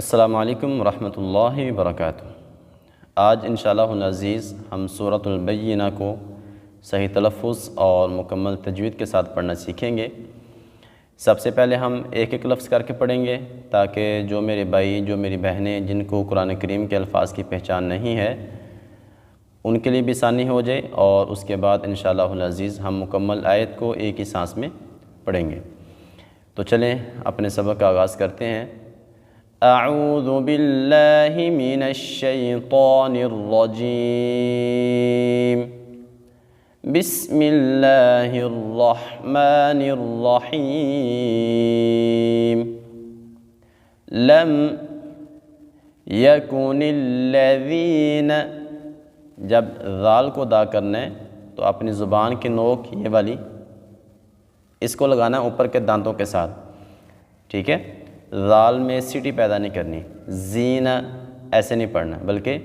السلام علیکم ورحمۃ اللہ وبرکاتہ۔ آج انشاءاللہ العزیز ہم سورۃ البینہ کو صحیح تلفظ اور مکمل تجوید کے ساتھ پڑھنا سیکھیں گے۔ سب سے پہلے ہم ایک ایک لفظ کر کے پڑھیں گے تاکہ جو میرے بھائی جو میری بہنیں جن کو قرآن کریم کے الفاظ کی پہچان نہیں ہے ان کے لیے بھی آسانی ہو جائے، اور اس کے بعد انشاءاللہ العزیز ہم مکمل آیت کو ایک ہی سانس میں پڑھیں گے۔ تو چلیں اپنے سبق کا آغاز کرتے ہیں۔ اعوذ باللہ من الشیطان الرجیم، بسم اللہ الرحمن الرحیم۔ لم یکن الذین، جب ذال کو ادا کرنا ہے تو اپنی زبان کی نوک یہ والی اس کو لگانا ہے اوپر کے دانتوں کے ساتھ، ٹھیک ہے۔ ذال میں سیٹی پیدا نہیں کرنی، زین ایسے نہیں پڑھنا بلکہ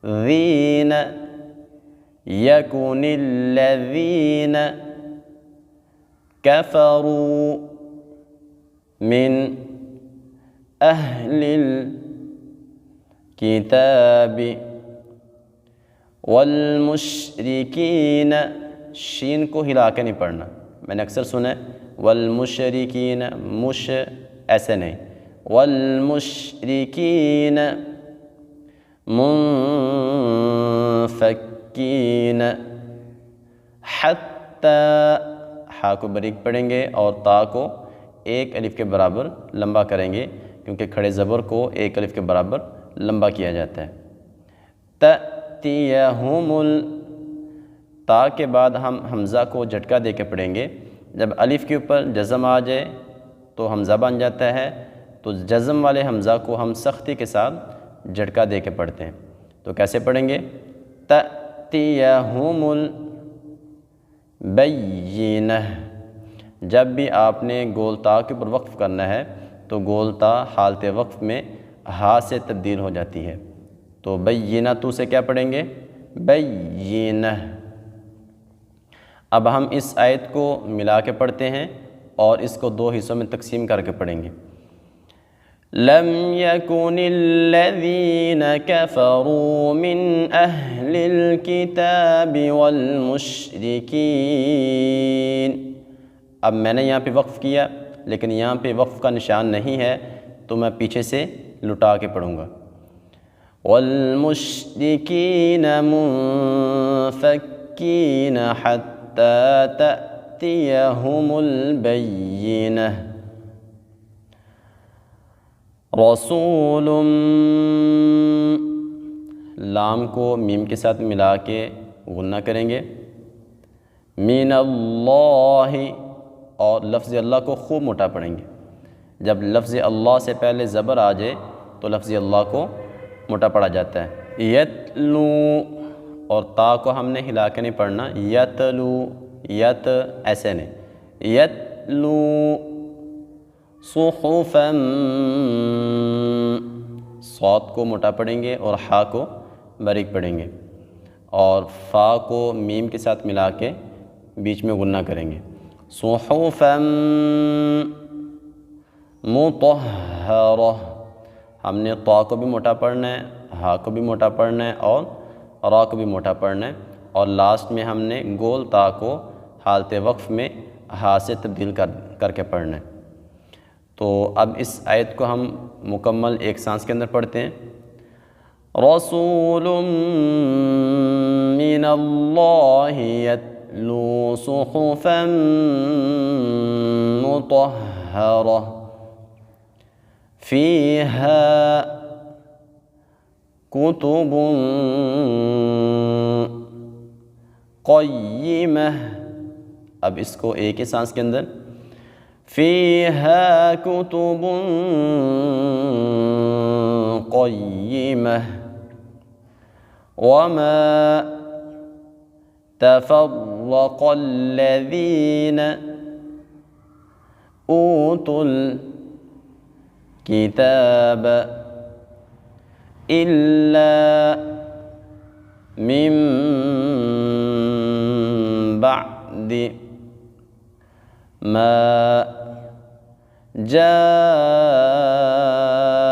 زین یکن الذین کفروا من اہل الکتاب والمشرکین، شین کو ہلا کے نہیں پڑھنا، میں نے اکثر سنا ہے والمشرکین، مش ایسے نہیں، والمشرکین منفکین، حتی ہا کو باریک پڑھیں گے اور تا کو ایک الف کے برابر لمبا کریں گے کیونکہ کھڑے زبر کو ایک الف کے برابر لمبا کیا جاتا ہے۔ تأتیہم تا کے بعد ہم حمزہ کو جھٹکا دے کے پڑھیں گے۔ جب الف کے اوپر جزم آ جائے تو حمزہ بن جاتا ہے، تو جزم والے حمزہ کو ہم سختی کے ساتھ جھٹکا دے کے پڑھتے ہیں۔ تو کیسے پڑھیں گے؟ تأتیہم البینہ، جب بھی آپ نے گول تا کے اوپر وقف کرنا ہے تو گول تا حالت وقف میں ہا سے تبدیل ہو جاتی ہے، تو بینہ تو سے کیا پڑھیں گے؟ بینہ۔ اب ہم اس آیت کو ملا کے پڑھتے ہیں اور اس کو دو حصوں میں تقسیم کر کے پڑھیں گے۔ لم یکن الذین کفروا من اہل الکتاب والمشرکین، اب میں نے یہاں پہ وقف کیا لیکن یہاں پہ وقف کا نشان نہیں ہے تو میں پیچھے سے لٹا کے پڑھوں گا۔ والمشرکین منفکین حتی تأتیہم البینہ، رسول، لام کو میم کے ساتھ ملا کے غنہ کریں گے، من اللہ، اور لفظ اللہ کو خوب موٹا پڑھیں گے۔ جب لفظ اللہ سے پہلے زبر آ جائے تو لفظ اللہ کو موٹا پڑھا جاتا ہے۔ یتلو، اور تا کو ہم نے ہلا کے نہیں پڑھنا، یتلو، یت ایسے نہیں، یتلو صحفا، صاد کو موٹا پڑھیں گے اور ہا کو باریک پڑھیں گے، اور فا کو میم کے ساتھ ملا کے بیچ میں غنہ کریں گے۔ صحفا مطہرہ، ہم نے طا کو بھی موٹا پڑھنا ہے، ہا کو بھی موٹا پڑھنا ہے اور را کو بھی موٹا پڑھنا ہے، اور لاسٹ میں ہم نے گول تا کو حالت وقف میں ہا سے تبدیل کر کے پڑھنا ہے۔ تو اب اس آیت کو ہم مکمل ایک سانس کے اندر پڑھتے ہیں۔ رسول من اللہ یتلو صحفا مطہرہ فیہا کتب قیمہ، اب اس کو ایک ہی سانس کے اندر، فیہا کتب قیمہ وما تفرق الذین اوتوا الکتاب الا من بعد ما جاءتهم